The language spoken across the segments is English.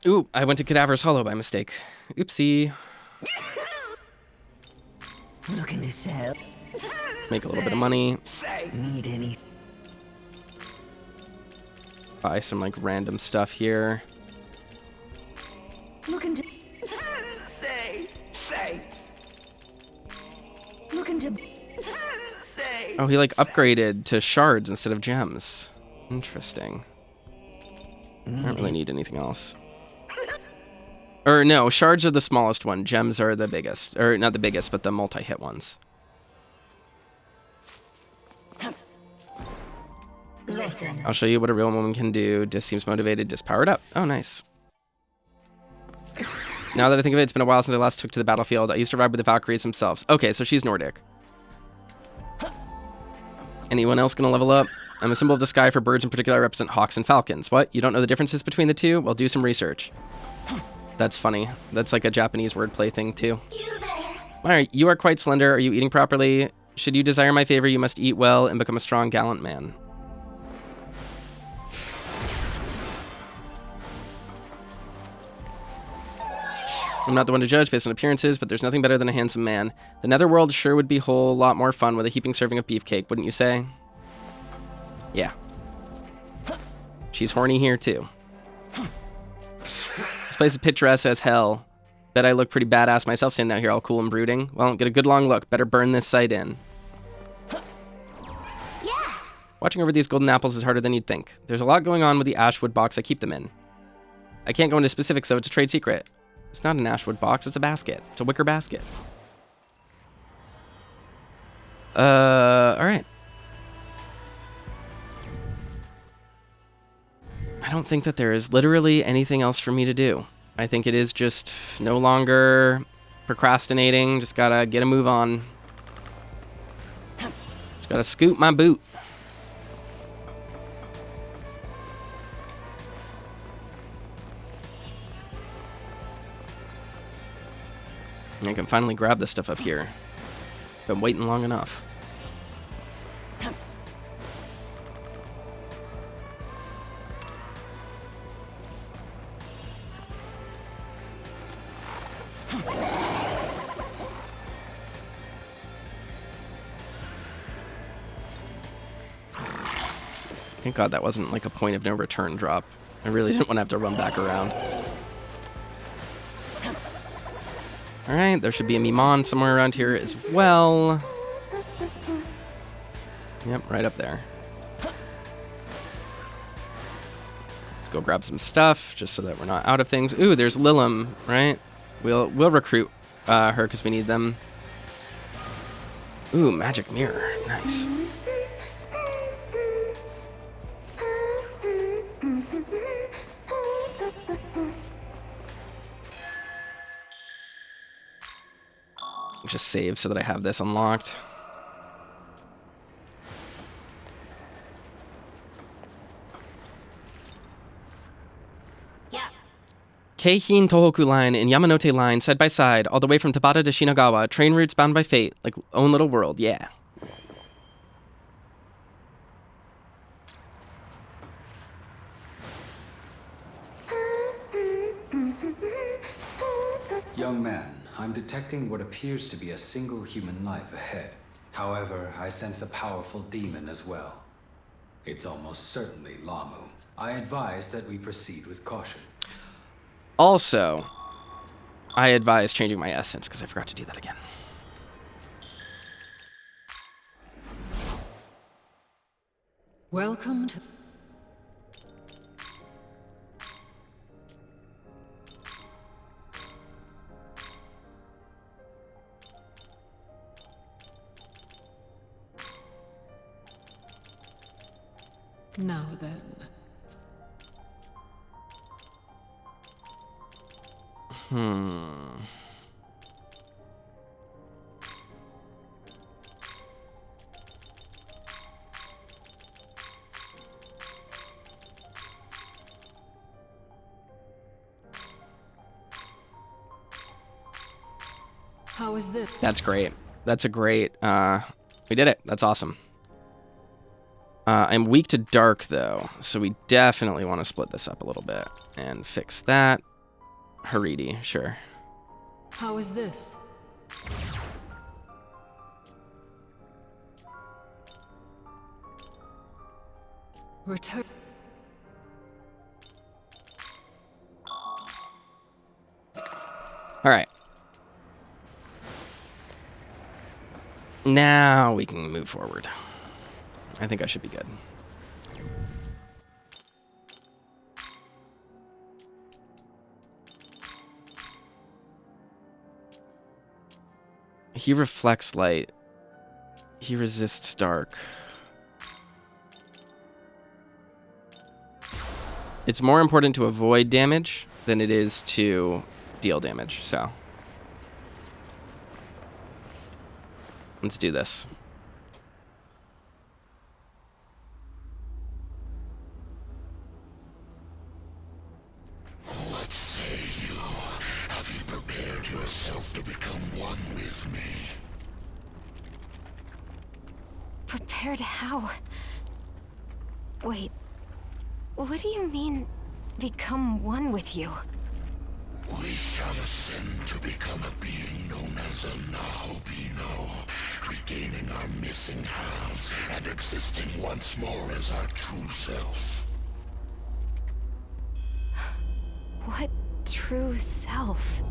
Ooh, I went to Cadaver's Hollow by mistake. Oopsie. Looking to sell. Make a little bit of money. Need any? Buy some like random stuff here. Looking to say thanks. Looking to say. Oh, he like upgraded to shards instead of gems. Interesting. I don't really need anything else. Or no, shards are the smallest one. Gems are the biggest. Or not the biggest, but the multi-hit ones. Listen. I'll show you what a real woman can do. Dis seems motivated. Dis powered up. Oh, nice. Now that I think of it, it's been a while since I last took to the battlefield. I used to ride with the Valkyries themselves. Okay, so she's Nordic. Anyone else gonna level up? I'm a symbol of the sky. For birds in particular, I represent hawks and falcons. What? You don't know the differences between the two? Well, do some research. That's funny. That's like a Japanese wordplay thing, too. Alright, you are quite slender. Are you eating properly? Should you desire my favor, you must eat well and become a strong, gallant man. I'm not the one to judge based on appearances, but there's nothing better than a handsome man. The netherworld sure would be a whole lot more fun with a heaping serving of beefcake, wouldn't you say? Yeah. She's horny here, too. This place is picturesque as hell. Bet I look pretty badass myself standing out here all cool and brooding. Well, get a good long look. Better burn this sight in. Yeah. Watching over these golden apples is harder than you'd think. There's a lot going on with the ashwood box I keep them in. I can't go into specifics, though. It's a trade secret. It's not an ashwood box. It's a basket. It's a wicker basket. Alright. I don't think that there is literally anything else for me to do. I think it is just no longer procrastinating. Just gotta get a move on. Just gotta scoop my boot. I can finally grab this stuff up here. Been waiting long enough. Thank God that wasn't like a point of no return drop. I really didn't want to have to run back around. Alright, there should be a Mimon somewhere around here as well. Yep, right up there. Let's go grab some stuff, just so that we're not out of things. Ooh, there's Lilim, right? We'll recruit her because we need them. Ooh, magic mirror. Nice. Just save so that I have this unlocked. Yeah. Keihin Tohoku Line and Yamanote Line side by side, all the way from Tabata to Shinagawa. Train routes bound by fate, like own little world, yeah. Young man, I'm detecting what appears to be a single human life ahead. However, I sense a powerful demon as well. It's almost certainly Lamu. I advise that we proceed with caution. Also, I advise changing my essence because I forgot to do that again. Welcome to. Now then. How is this? That's great. That's a great, we did it. That's awesome. I'm weak to dark, though, so we definitely want to split this up a little bit and fix that. Haridi, sure. How is this? Return. All right. Now we can move forward. I think I should be good. He reflects light. He resists dark. It's more important to avoid damage than it is to deal damage, so. Let's do this. What say you? Have you prepared yourself to become one with me? Prepared how? Wait, what do you mean, become one with you? We shall ascend to become a being known as a Nahobino, regaining our missing halves and existing once more as our true self. What true self?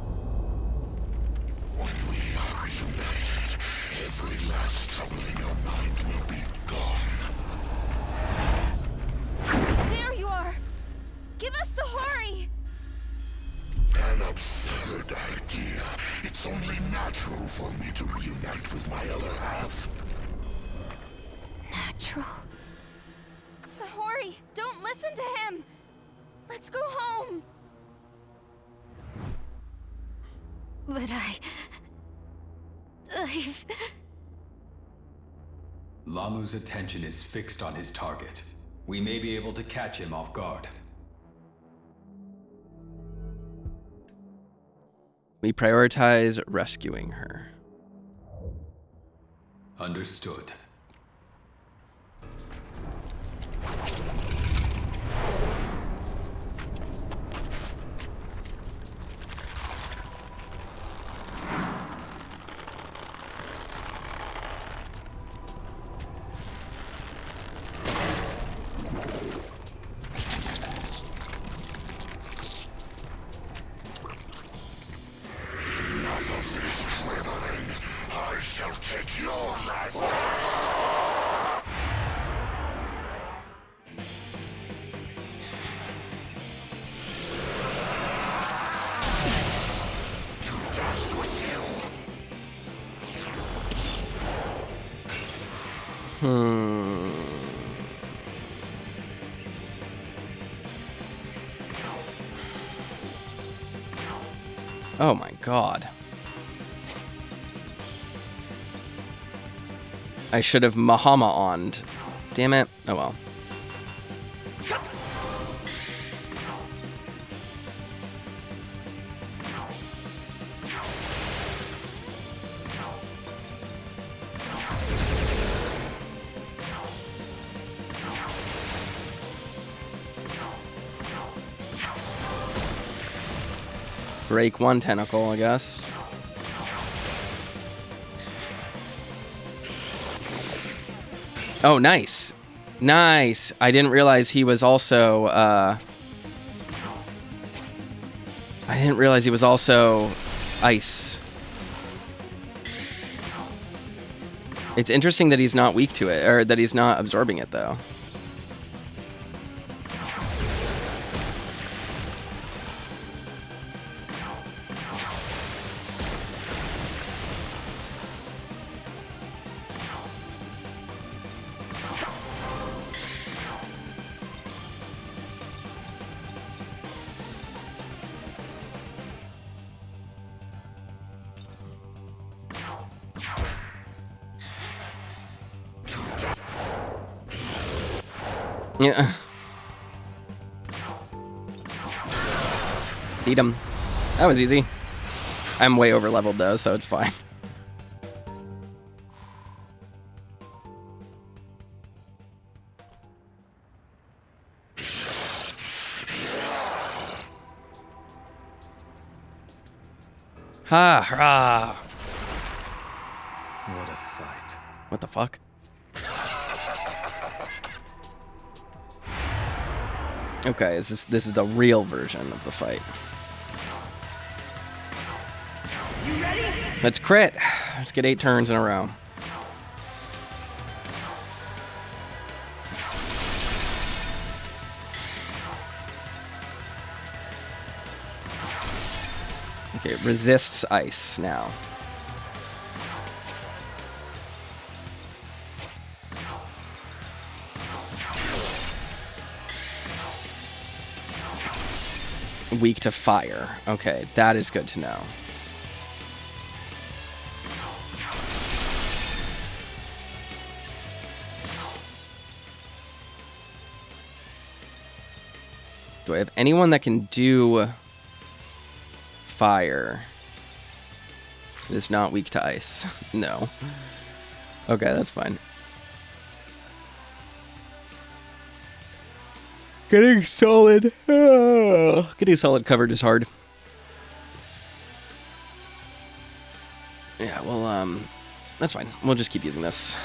When we are reunited, every last trouble in your mind will be gone. There you are! Give us Sahari! An absurd idea. It's only natural for me to reunite with my other half. Natural? Sahori, don't listen to him! Let's go home! But I've... Lamu's attention is fixed on his target. We may be able to catch him off guard. We prioritize rescuing her. Understood. Enough of this driveling. I shall take your last test. To dust with you. Oh my god. I should have Mahama-oned. Damn it. Oh well. Break one tentacle, I guess. Oh, nice. Nice. I didn't realize he was also, ice. It's interesting that he's not weak to it, or that he's not absorbing it, though. Yeah. Beat him. That was easy. I'm way over leveled though, so it's fine. Ha ha. What a sight. What the fuck? Okay, this is the real version of the fight. You ready? Let's crit. Let's get 8 turns in a row. Okay, it resists ice now. Weak to fire. Okay, that is good to know. Do I have anyone that can do fire? It is not weak to ice. No. Okay, that's fine. Getting solid coverage is hard. Yeah, well, that's fine. We'll just keep using this.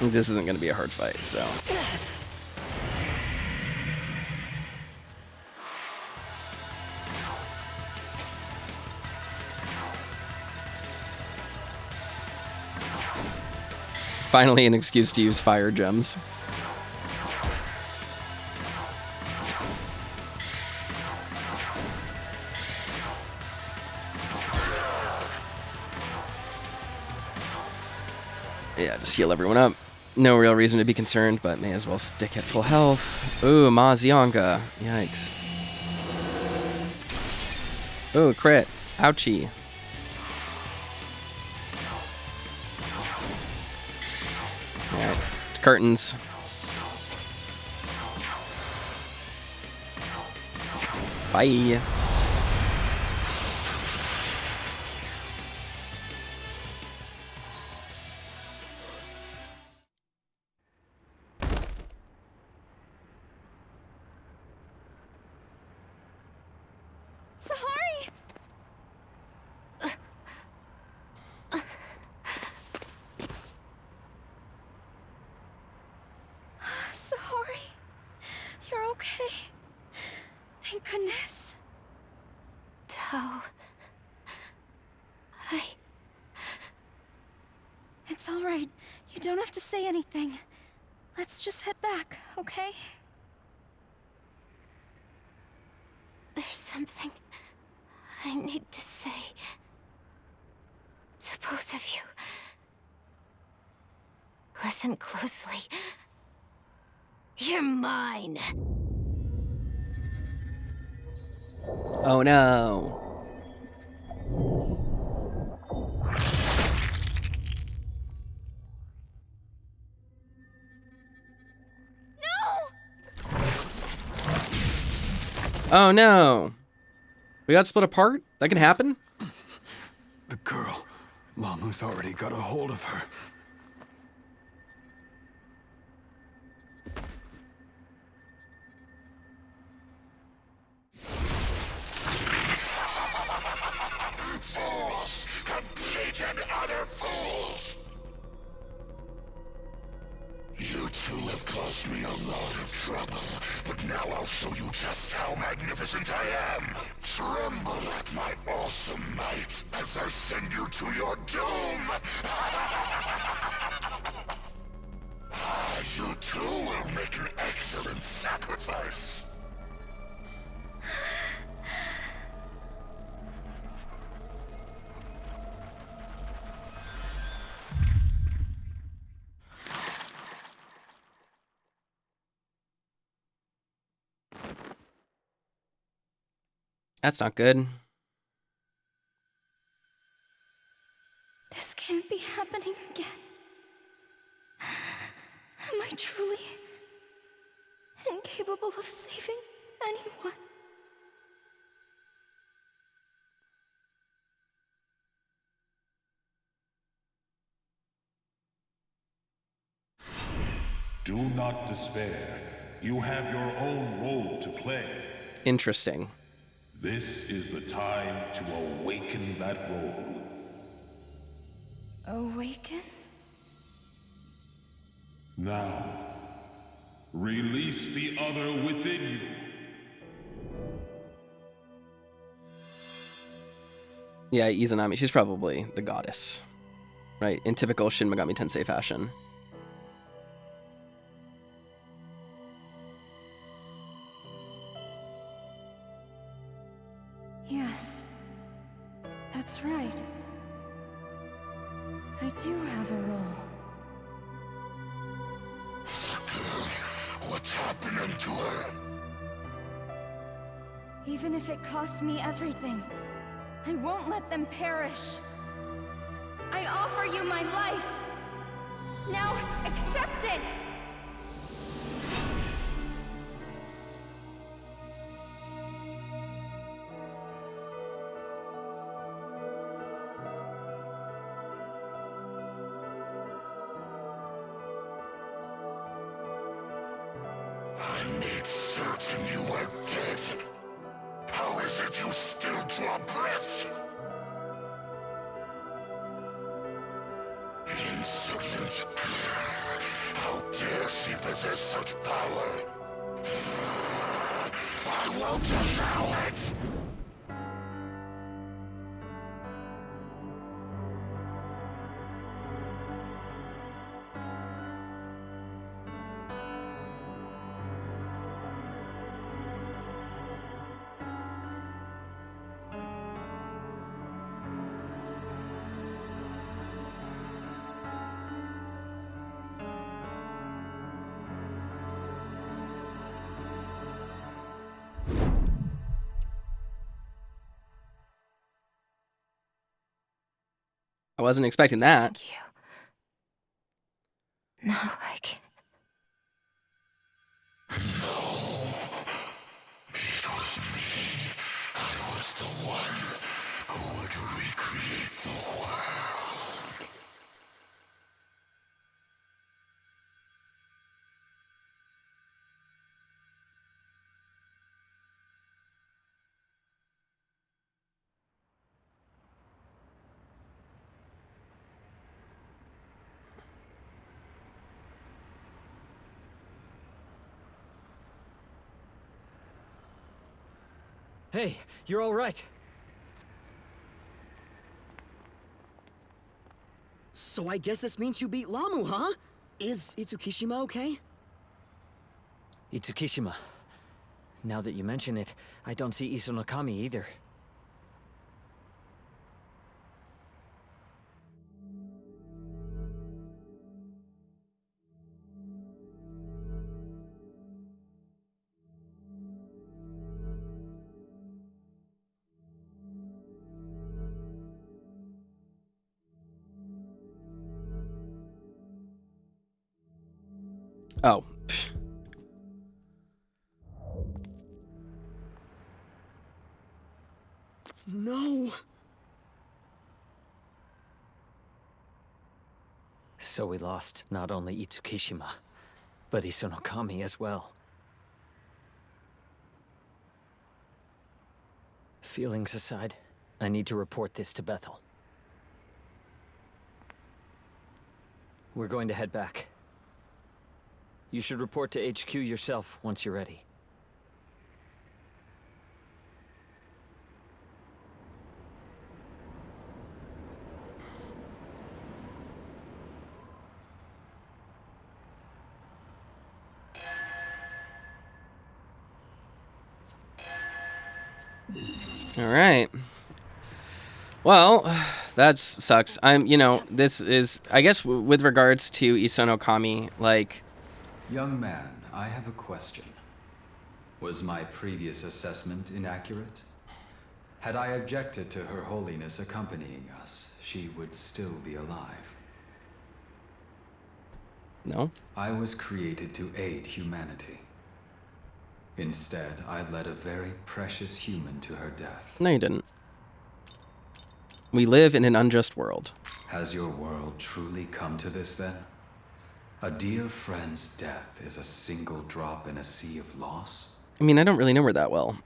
This isn't going to be a hard fight, so. Finally, an excuse to use fire gems. Yeah, just heal everyone up. No real reason to be concerned, but may as well stick at full health. Ooh, Mazionga. Yikes. Ooh, crit. Ouchie. Alright, curtains. Bye. Sahari! Sahari, you're okay. Thank goodness. Tao. It's all right. You don't have to say anything. Let's just head back, okay? There's something I need to say to both of you. Listen closely. You're mine. Oh no. Oh no. We got split apart? That can happen? The girl. Lamu's already got a hold of her. Fools! Complete and utter fools! You two have caused me a lot of trouble, but now I'll show you just how magnificent I am! Tremble at my awesome might as I send you to your doom! You two will make an excellent sacrifice! That's not good. This can't be happening again. Am I truly incapable of saving anyone? Do not despair. You have your own role to play. Interesting. This is the time to awaken that role. Awaken? Now, release the other within you. Yeah, Izanami, she's probably the goddess, right? In typical Shin Megami Tensei fashion. Yes. That's right. I do have a role. What's happening to her? Even if it costs me everything, I won't let them perish. I offer you my life. Now, accept it! I made certain you were dead. How is it you still draw breath? Insolent girl. How dare she possess such power? I won't allow it! I wasn't expecting that. thank you. Not like... It was me. I was the one who would recreate the world. Hey, you're all right. So I guess this means you beat Lamu, huh? Is Itsukishima okay? Itsukishima. Now that you mention it, I don't see Isonokami either. Oh. No. So we lost not only Itsukishima, but Isonokami as well. Feelings aside, I need to report this to Bethel. We're going to head back. You should report to HQ yourself once you're ready. All right. Well, that sucks. This is, I guess, with regards to Isonokami, like... Young man, I have a question. Was my previous assessment inaccurate? Had I objected to Her Holiness accompanying us, she would still be alive. No? I was created to aid humanity. Instead, I led a very precious human to her death. No, you didn't. We live in an unjust world. Has your world truly come to this, then? A dear friend's death is a single drop in a sea of loss? I mean, I don't really know her that well.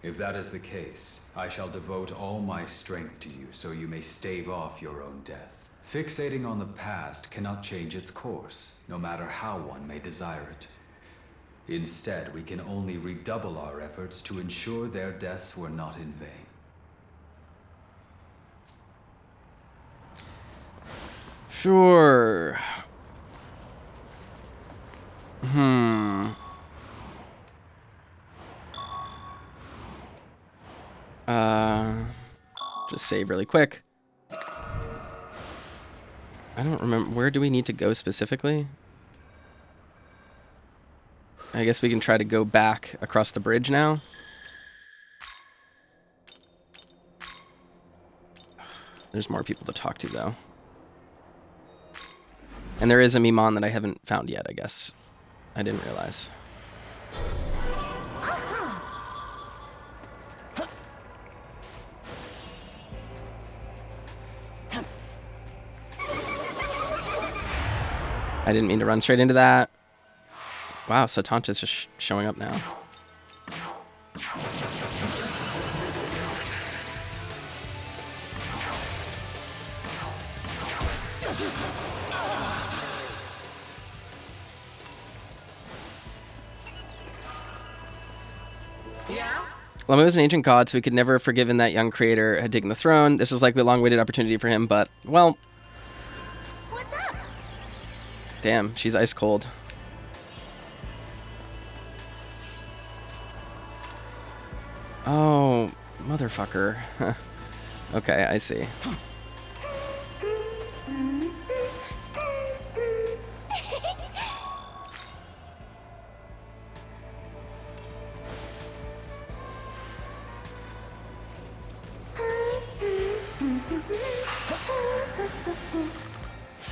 If that is the case, I shall devote all my strength to you so you may stave off your own death. Fixating on the past cannot change its course, no matter how one may desire it. Instead, we can only redouble our efforts to ensure their deaths were not in vain. Sure. Just save really quick. I don't remember. Where do we need to go specifically? I guess we can try to go back across the bridge now. There's more people to talk to, though. And there is a Mimon that I haven't found yet, I guess. I didn't realize. I didn't mean to run straight into that. Wow, Satanta's just showing up now. Lamu is an ancient god, so we could never have forgiven that young creator had taken the throne. This was likely a long-awaited opportunity for him, but, well... What's up? Damn, she's ice cold. Oh, motherfucker. Okay, I see.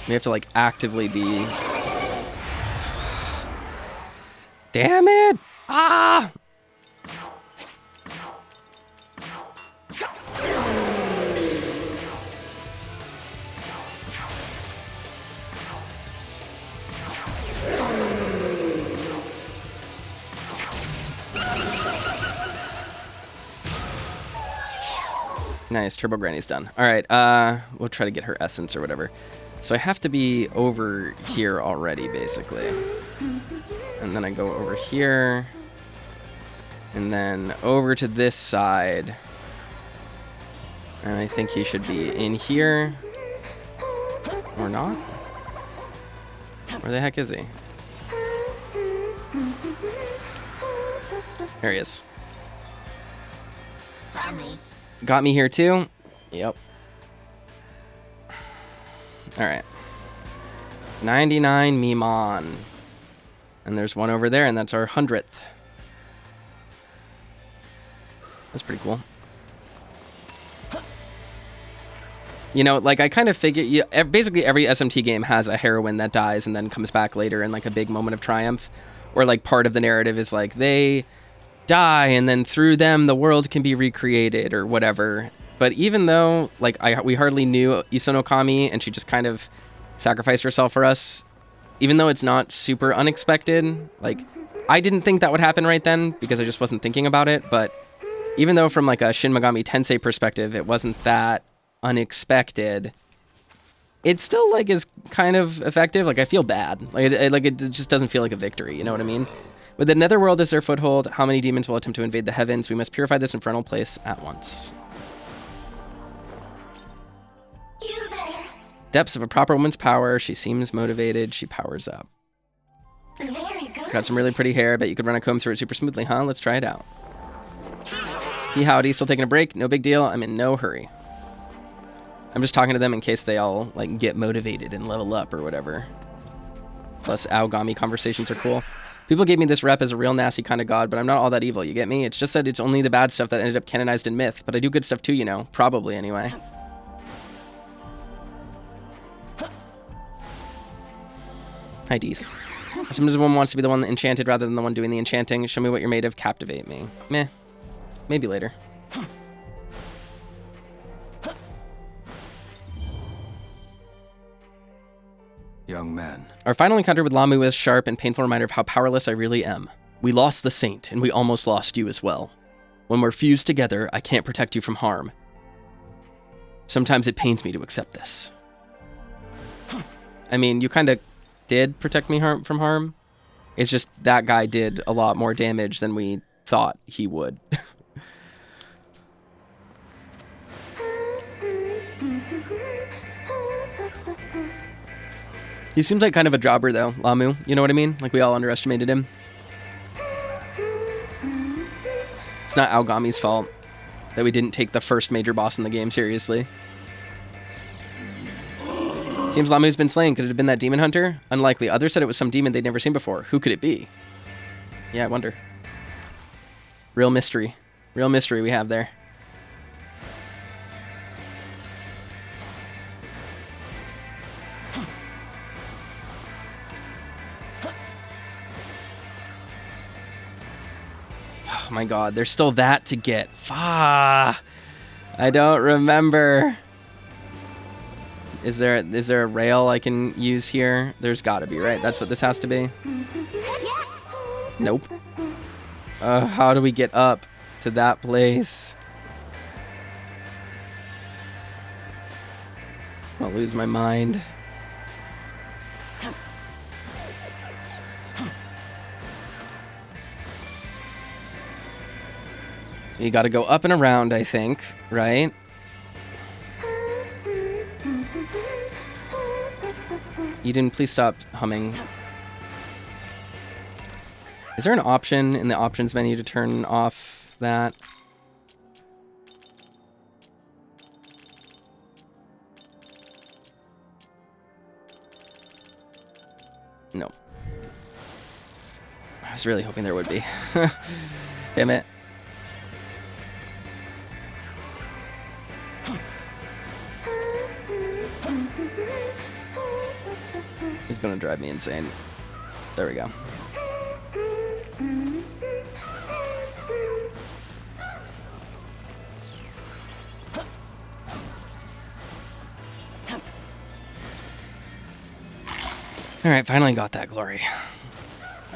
We have to, like, actively be... Damn it! Ah! Nice, Turbo Granny's done. Alright, we'll try to get her essence or whatever. So I have to be over here already, basically. And then I go over here. And then over to this side. And I think he should be in here. Or not? Where the heck is he? There he is. Got me here too? Yep. Alright. 99 Mimon. And there's one over there, and that's our 100th. That's pretty cool. You know, like, I kind of figure... basically, every SMT game has a heroine that dies and then comes back later in, like, a big moment of triumph. Or, like, part of the narrative is, like, they die, and then through them, the world can be recreated, or whatever. But even though, like, we hardly knew Isonokami, and she just kind of sacrificed herself for us, even though it's not super unexpected, like, I didn't think that would happen right then, because I just wasn't thinking about it, but even though from, like, a Shin Megami Tensei perspective, it wasn't that unexpected, it still, like, is kind of effective. Like, I feel bad. Like, it just doesn't feel like a victory, you know what I mean? With the netherworld as their foothold, how many demons will attempt to invade the heavens? We must purify this infernal place at once. You there. Depths of a proper woman's power. She seems motivated. She powers up. Very good. Got some really pretty hair. Bet you could run a comb through it super smoothly, huh? Let's try it out. Hey, howdy. Still taking a break? No big deal. I'm in no hurry. I'm just talking to them in case they all, like, get motivated and level up or whatever. Plus, Aogami conversations are cool. People gave me this rep as a real nasty kind of god, but I'm not all that evil, you get me? It's just that it's only the bad stuff that ended up canonized in myth, but I do good stuff too, you know. Probably, anyway. Hi, Dees. Sometimes one wants to be the one enchanted rather than the one doing the enchanting. Show me what you're made of, captivate me. Meh. Maybe later. young man. Our final encounter with Lamu is a sharp and painful reminder of how powerless I really am. We lost the Saint, and we almost lost you as well. When we're fused together, I can't protect you from harm. Sometimes it pains me to accept this. I mean, you kind of did protect me from harm. It's just that guy did a lot more damage than we thought he would. He seems like kind of a jobber, though, Lamu. You know what I mean? Like, we all underestimated him. It's not Aogami's fault that we didn't take the first major boss in the game seriously. Seems Lamu's been slain. Could it have been that demon hunter? Unlikely. Others said it was some demon they'd never seen before. Who could it be? Yeah, I wonder. Real mystery. Real mystery we have there. Oh my god, there's still that to get. I don't remember. Is there a rail I can use here? There's gotta be, right? That's what this has to be? Nope. How do we get up to that place? I'll lose my mind. You gotta go up and around, I think, right? Eden, please stop humming. Is there an option in the options menu to turn off that? No. I was really hoping there would be. Damn it. It's gonna drive me insane. There we go. Alright, finally got that glory.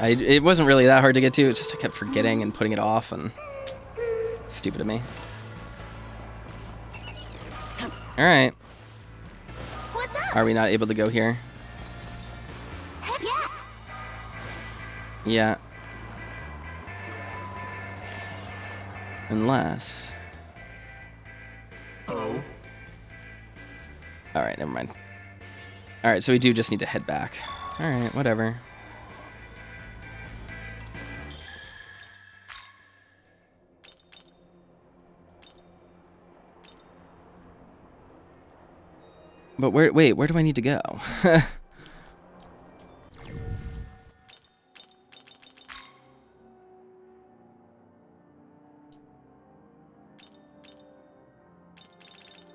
It wasn't really that hard to get to, it's just I kept forgetting and putting it off, and stupid of me. Alright. Are we not able to go here? Yeah. Unless... Oh. Alright, never mind. Alright, so we do just need to head back. Alright, whatever. But wait, where do I need to go?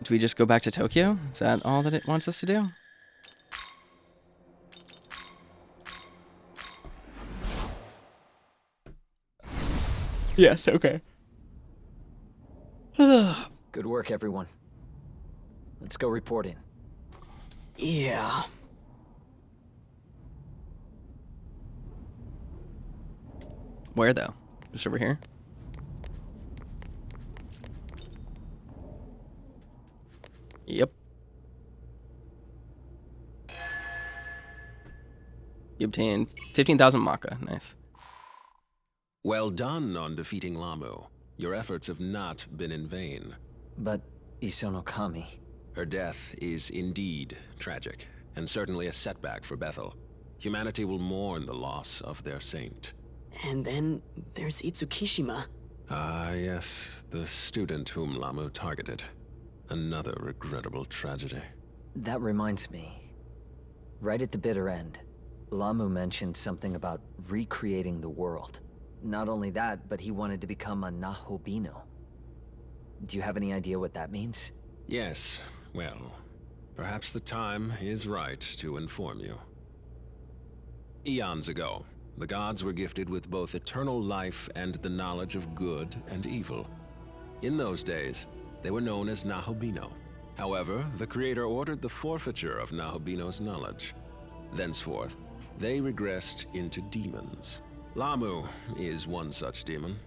Do we just go back to Tokyo? Is that all that it wants us to do? Yes, okay. Good work, everyone. Let's go report in. Yeah. Where, though? Just over here? Yep. You obtained 15,000 Maka. Nice. Well done on defeating Lamu. Your efforts have not been in vain. But Isonokami... Her death is indeed tragic, and certainly a setback for Bethel. Humanity will mourn the loss of their saint. And then there's Itsukishima. Ah, yes, the student whom Lamu targeted. Another regrettable tragedy. That reminds me. Right at the bitter end, Lamu mentioned something about recreating the world. Not only that, but he wanted to become a Nahobino. Do you have any idea what that means? Yes, well, perhaps the time is right to inform you. Eons ago, the gods were gifted with both eternal life and the knowledge of good and evil. In those days, they were known as Nahobino. However, the Creator ordered the forfeiture of Nahobino's knowledge. Thenceforth, they regressed into demons. Lamu is one such demon.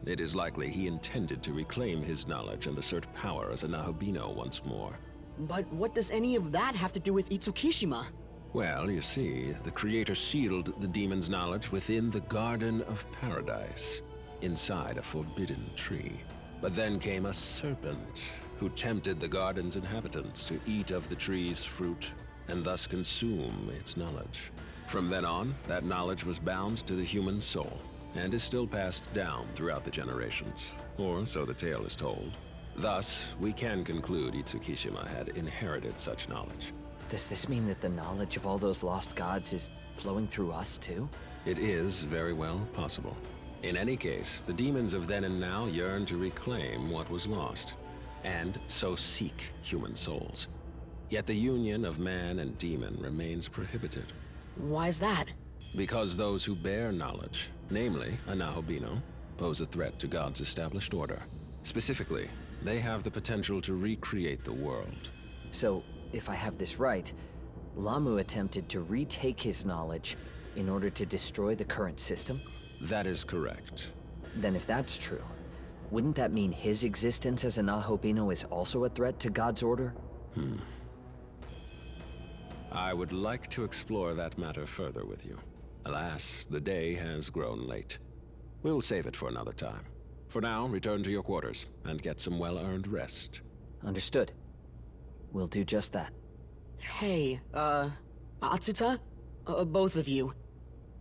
It is likely he intended to reclaim his knowledge and assert power as a Nahobino once more. But what does any of that have to do with Itsukishima? Well, you see, the Creator sealed the demon's knowledge within the Garden of Paradise, inside a forbidden tree. But then came a serpent, who tempted the garden's inhabitants to eat of the tree's fruit, and thus consume its knowledge. From then on, that knowledge was bound to the human soul, and is still passed down throughout the generations, or so the tale is told. Thus, we can conclude Itsukishima had inherited such knowledge. Does this mean that the knowledge of all those lost gods is flowing through us too? It is very well possible. In any case, the demons of then and now yearn to reclaim what was lost, and so seek human souls. Yet the union of man and demon remains prohibited. Why is that? Because those who bear knowledge, namely a Nahobino, pose a threat to God's established order. Specifically, they have the potential to recreate the world. So, if I have this right, Lamu attempted to retake his knowledge in order to destroy the current system? That is correct. Then if that's true, wouldn't that mean his existence as a Nahobino is also a threat to God's order? I would like to explore that matter further with you. Alas, the day has grown late. We'll save it for another time. For now, return to your quarters and get some well-earned rest. Understood. We'll do just that. Hey, Atsuta? Both of you.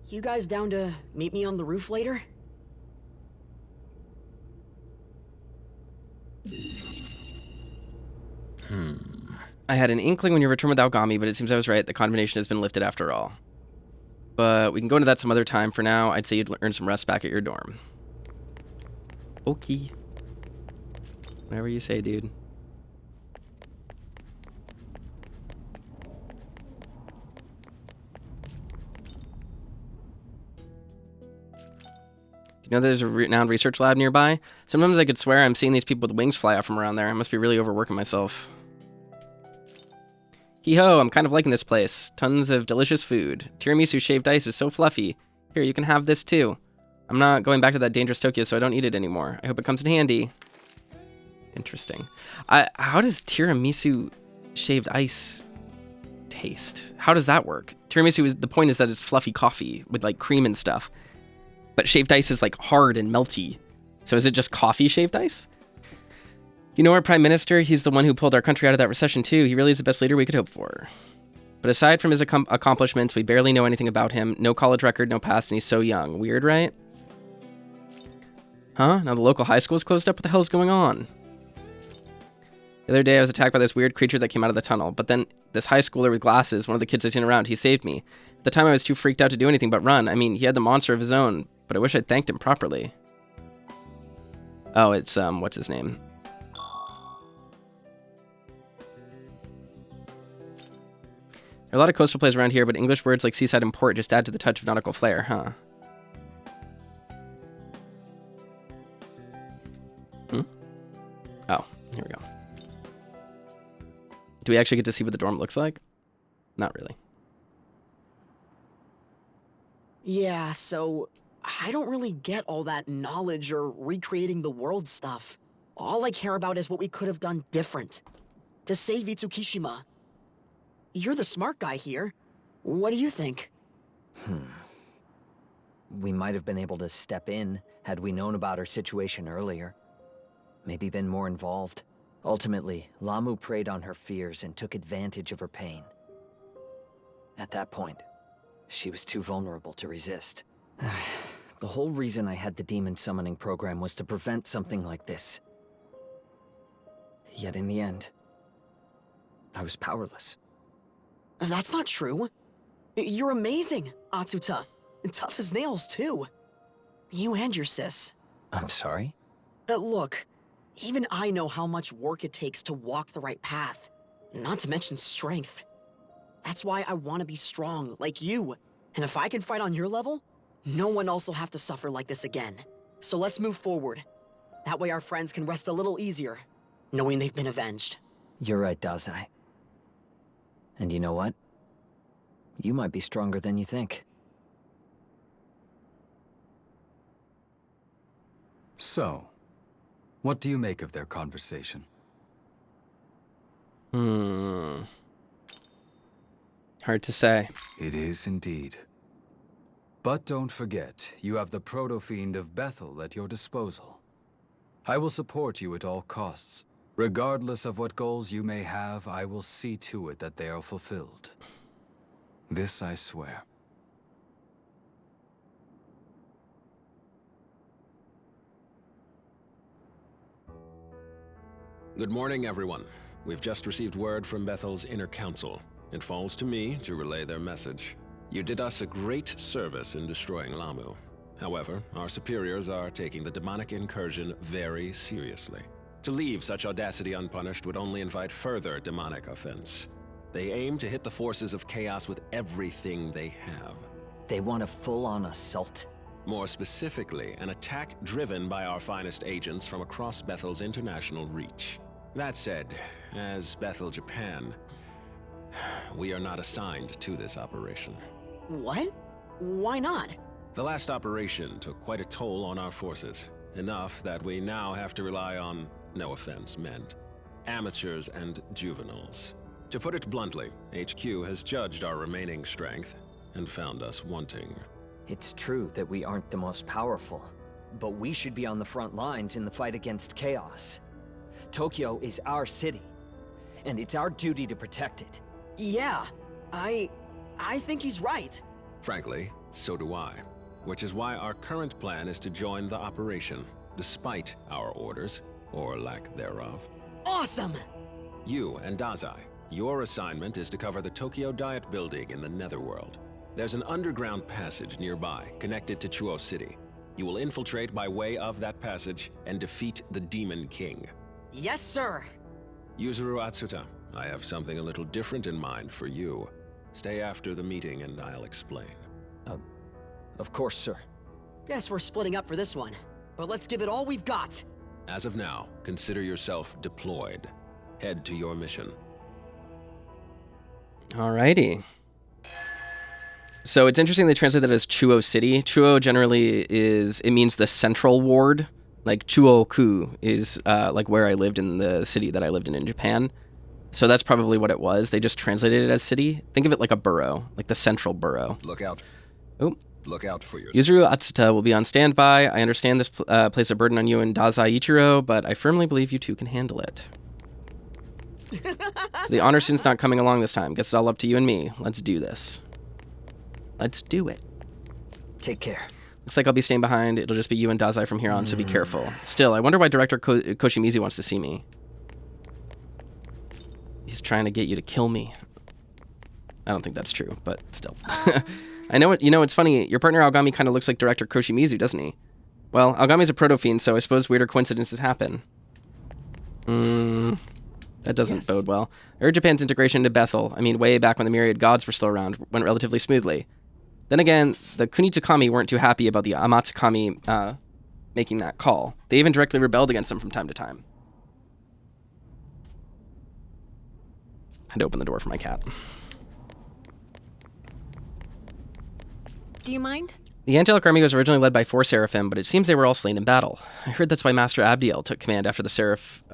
You guys down to meet me on the roof later? I had an inkling when you returned with Aogami, but it seems I was right. The condemnation has been lifted after all. But we can go into that some other time. For now, I'd say you'd earn some rest back at your dorm. Okay. Whatever you say, dude. You know there's a renowned research lab nearby? Sometimes I could swear I'm seeing these people with wings fly out from around there. I must be really overworking myself. Hee-ho, I'm kind of liking this place. Tons of delicious food. Tiramisu shaved ice is so fluffy. Here, you can have this too. I'm not going back to that dangerous Tokyo, so I don't eat it anymore. I hope it comes in handy. Interesting. How does tiramisu shaved ice taste? How does that work? Tiramisu is, the point is that it's fluffy coffee with like cream and stuff. But shaved ice is like hard and melty. So is it just coffee shaved ice? You know our prime minister, he's the one who pulled our country out of that recession too. He really is the best leader we could hope for. But aside from his accomplishments, we barely know anything about him. No college record, no past, and he's so young. Weird, right? Huh? Now the local high school is closed up? What the hell is going on? The other day I was attacked by this weird creature that came out of the tunnel. But then this high schooler with glasses, one of the kids I've seen around, he saved me. At the time I was too freaked out to do anything but run. I mean, he had the monster of his own, but I wish I'd thanked him properly. Oh, it's, what's his name? There are a lot of coastal plays around here, but English words like seaside and port just add to the touch of nautical flair, huh? Oh, here we go. Do we actually get to see what the dorm looks like? Not really. Yeah, so I don't really get all that knowledge or recreating the world stuff. All I care about is what we could have done different. To save Itsukishima. You're the smart guy here. What do you think? We might have been able to step in had we known about her situation earlier. Maybe been more involved. Ultimately, Lamu preyed on her fears and took advantage of her pain. At that point, she was too vulnerable to resist. The whole reason I had the demon summoning program was to prevent something like this. Yet in the end, I was powerless. That's not true. You're amazing, Atsuta. And tough as nails, too. You and your sis. I'm sorry? Look, even I know how much work it takes to walk the right path. Not to mention strength. That's why I want to be strong, like you. And if I can fight on your level, no one else will have to suffer like this again. So let's move forward. That way our friends can rest a little easier, knowing they've been avenged. You're right, Dazai. And you know what? You might be stronger than you think. So, what do you make of their conversation? Hard to say. It is indeed. But don't forget, you have the proto-fiend of Bethel at your disposal. I will support you at all costs. Regardless of what goals you may have, I will see to it that they are fulfilled. This I swear. Good morning, everyone. We've just received word from Bethel's inner council. It falls to me to relay their message. You did us a great service in destroying Lamu. However, our superiors are taking the demonic incursion very seriously. To leave such audacity unpunished would only invite further demonic offense. They aim to hit the forces of chaos with everything they have. They want a full-on assault? More specifically, an attack driven by our finest agents from across Bethel's international reach. That said, as Bethel Japan, we are not assigned to this operation. What? Why not? The last operation took quite a toll on our forces. Enough that we now have to rely on, no offense meant, amateurs and juveniles. To put it bluntly, HQ has judged our remaining strength and found us wanting. It's true that we aren't the most powerful, but we should be on the front lines in the fight against chaos. Tokyo is our city, and it's our duty to protect it. Yeah, I think he's right. Frankly, so do I. Which is why our current plan is to join the operation, despite our orders, or lack thereof. Awesome! You and Dazai, your assignment is to cover the Tokyo Diet Building in the Netherworld. There's an underground passage nearby, connected to Chuo City. You will infiltrate by way of that passage and defeat the Demon King. Yes, sir! Yuzuru Atsuta, I have something a little different in mind for you. Stay after the meeting and I'll explain. Of course, sir. Guess we're splitting up for this one, but let's give it all we've got. As of now, consider yourself deployed. Head to your mission. Alrighty. So it's interesting they translate that as Chuo City. Chuo generally means the central ward. Like Chuo-ku is like where I lived in the city that I lived in Japan. So that's probably what it was. They just translated it as city. Think of it like a borough, like the central borough. Look out. Oh. Look out for yourself. Yuzuru Atsuta will be on standby. I understand this places a burden on you and Dazai Ichiro, but I firmly believe you two can handle it. So the honor student's not coming along this time. Guess it's all up to you and me. Let's do this. Let's do it. Take care. Looks like I'll be staying behind. It'll just be you and Dazai from here on, so be careful. Still, I wonder why Director Koshimizu wants to see me. He's trying to get you to kill me. I don't think that's true, but still. I know it. You know, it's funny. Your partner Aogami kind of looks like Director Koshimizu, doesn't he? Well, Aogami's a proto-fiend, so I suppose weirder coincidences happen. That doesn't bode well. I heard Japan's integration into Bethel, I mean, way back when the myriad gods were still around, went relatively smoothly. Then again, the Kunitsukami weren't too happy about the Amatsukami making that call. They even directly rebelled against them from time to time. I had to open the door for my cat. Do you mind? The angelic army was originally led by 4 seraphim, but it seems they were all slain in battle. I heard that's why Master Abdiel took command after the seraph,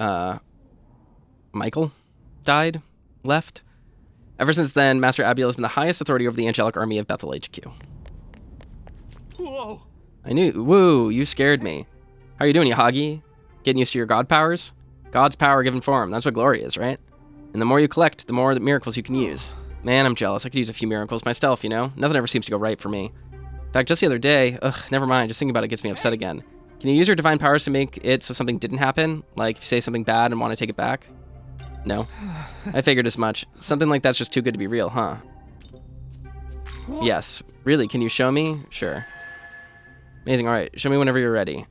Michael left. Ever since then, Master Abdiel has been the highest authority over the angelic army of Bethel HQ. Whoa! I knew. Woo, you scared me. How are you doing, Yahagi? Getting used to your god powers? God's power given form. That's what glory is, right? And the more you collect, the more miracles you can use. Man, I'm jealous. I could use a few miracles myself, you know? Nothing ever seems to go right for me. In fact, just the other day, never mind, just thinking about it gets me upset again. Can you use your divine powers to make it so something didn't happen? Like, if you say something bad and want to take it back? No. I figured as much. Something like that's just too good to be real, huh? Yes. Really, can you show me? Sure. Amazing, alright. Show me whenever you're ready.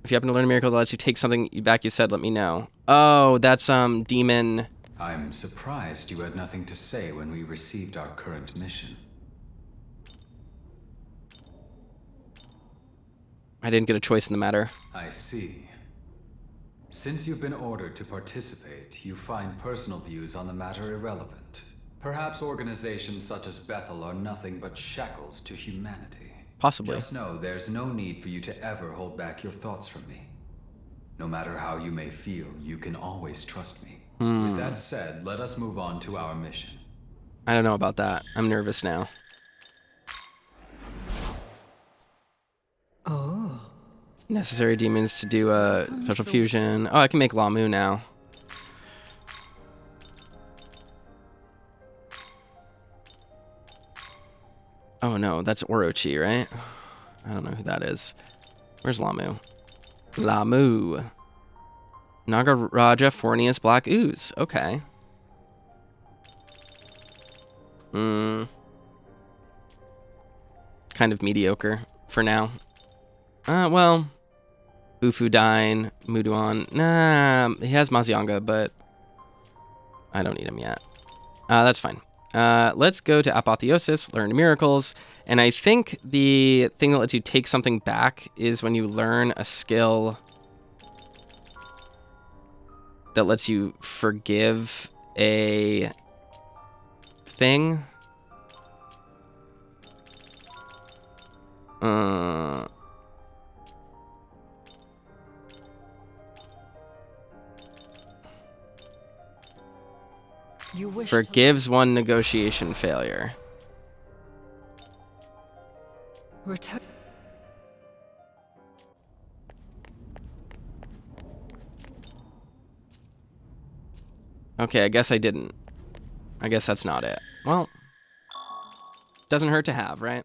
If you happen to learn a miracle that lets you take something back you said, let me know. Oh, that's, demon... I'm surprised you had nothing to say when we received our current mission. I didn't get a choice in the matter. I see. Since you've been ordered to participate, you find personal views on the matter irrelevant. Perhaps organizations such as Bethel are nothing but shackles to humanity. Possibly. Just know there's no need for you to ever hold back your thoughts from me. No matter how you may feel, you can always trust me. With that said, let us move on to our mission. I don't know about that. I'm nervous now. Oh. Necessary demons to do a special fusion. Oh, I can make Lamu now. Oh no, that's Orochi, right? I don't know who that is. Where's Lamu? Lamu. Nagaraja Fornius Black Ooze. Okay. Kind of mediocre for now. Well, Bufudine, Muduan. Nah, he has Mazianga, but I don't need him yet. That's fine. Let's go to Apotheosis, learn miracles, and I think the thing that lets you take something back is when you learn a skill that lets you forgive a thing. You wish Forgives one negotiation failure. Return. Okay, I guess I didn't. I guess that's not it. Well, doesn't hurt to have, right?